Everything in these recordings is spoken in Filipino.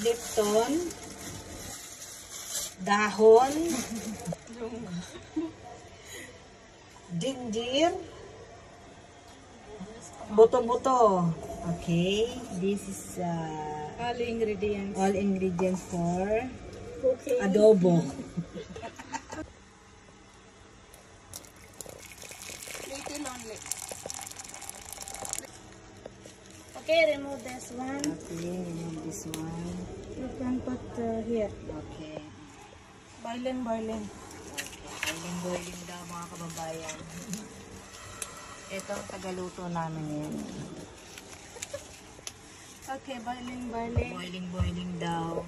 Lipton, dahon, ginger, buto-buto. Okay, this is All ingredients. all ingredients for adobo. Little only. Okay, remove this one. Okay, remove this one. You can put here. Okay. Boiling. Okay, boiling daw mga kababayan. Ito ang tagaluto namin yan. Okay, boiling. Boiling daw.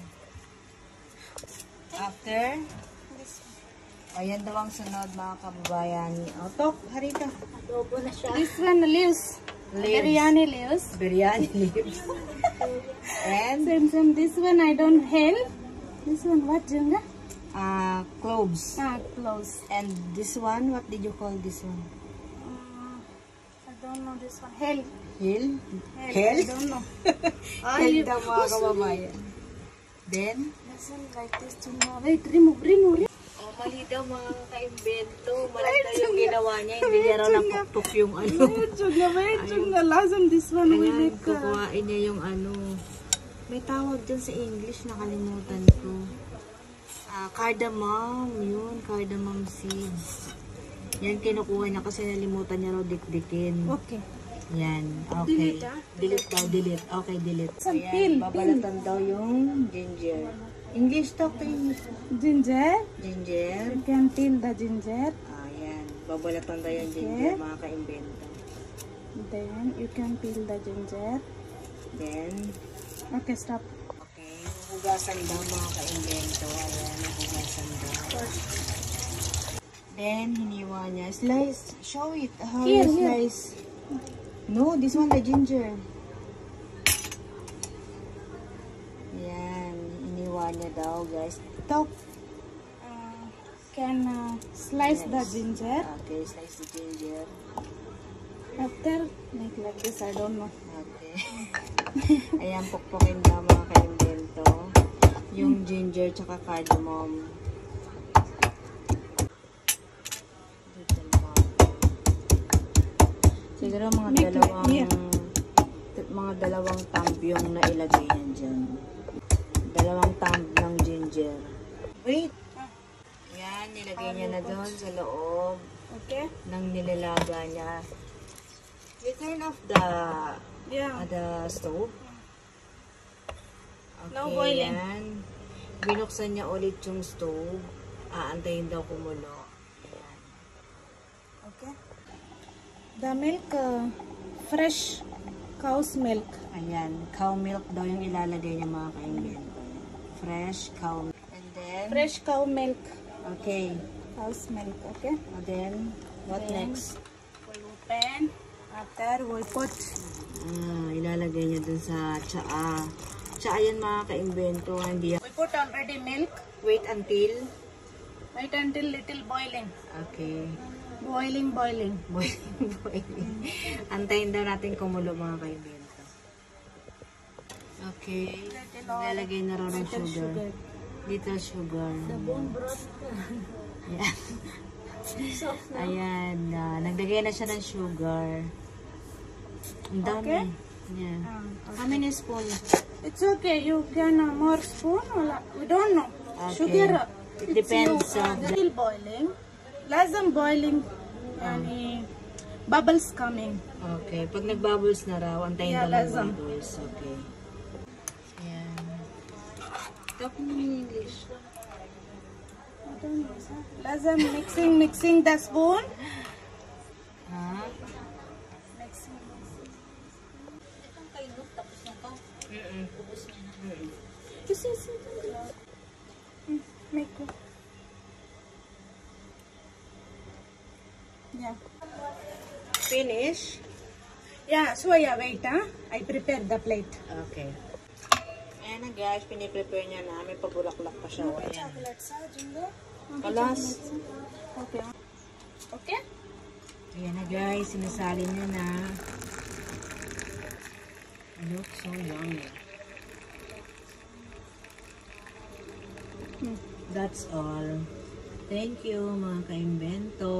After, ayan daw ang sunod mga kababayan. O, tok, harita. Adobo na siya. This one leaves. Biryani leaves. Biryani leaves. And, Same. This one I don't help. This one what, Junga? cloves. Close. And this one, what did you call this one? I don't know this one. Hell. Hill? I don't know. Hill daw mga kababayan. Then, This one like this, Junga. Wait, remove. oh, mali daw mga kaimbento. Mali daw yung ginawa niya. Hindi niya raw napuktok yung ano. Junga, lazim this one we Ayan, make. kukuhain niya yung ano. May tawag dyan sa English, nakalimutan ko. Cardamom, yun, cardamom seeds. Yan, kinukuha niya kasi nalimutan niya raw dikdikin. Okay. Yan, okay. Delete, Delete daw, delete. Okay, delete. Some Ayan, peel. babalatan daw yung ginger. English talk to English. Ginger. Ginger. You can peel the ginger. Ayan, babalatan daw yung ginger, mga kaimbento. Then you can peel the ginger. Then, Okay, stop. okay, hugasan daw mga kaimbento. Ayan, hugasan daw. Then, hiniwa niya. Slice. Show it. How Here, you here. slice. No, this one the ginger. Yan. Hiniwa niya daw, guys. Talk. Can slice the ginger. Okay, slice the ginger. After make like this, I don't know. Okay. Ayan, pukpukin daw mga kaimbento. Yung ginger tsaka cardamom. Siguro mga dalawang thumb yung nailagay niyan dyan. Dalawang thumb ng ginger. Wait! Yan, nilagay niya na doon sa loob Okay. ng nilalaga niya. You turn off the stove. Okay, Now boiling. yan. Binuksan niya ulit yung stove. Aantayin daw kumulo. Ayan. Okay. The milk, fresh cow's milk. Ayan, cow milk daw yung ilalagay niya mga kaimbento. Fresh cow milk. And then, Fresh cow milk. okay. Cow's milk. Okay. And then, what Then, next? We open. After we put. Ilalagay niya dun sa tsaa. Tsaa yan mga kaimbento. Hindi. We put already milk. Wait until. Wait until little boiling. Okay. Boiling. Boiling. Antayin daw natin kumulo mga kaimbento. Okay. Ilalagay na raw ng sugar. Little sugar. The bone broth. Ayan. Ayan. Naglagay na siya ng sugar. Ang dami. Okay. Yeah. Okay. How many spoon? It's okay. You can more spoon. We don't know. Okay. Sugar. It depends on the... Still boiling. Lazim boiling. Yani bubbles coming. Okay. Pag nag-bubbles na raw, antayin Yeah, daw lazim. mag-bubbles. Okay. Ayan. Talk mo in English. Lazim mixing the spoon. Ha? Mixing. Itong kainot, tapos na to. Ubus niya na. Make it. Yeah. Finish? Yeah, so yeah, wait, I prepare the plate. Okay. Ayan na guys, piniprepare niya na. May pabulaklak pa siya. Ayan. Chocolates, Jingo? Kalas. Okay. Okay? Ayan na guys, sinasalin niya na. Looks so yummy. That's all. Thank you mga ka-imbento.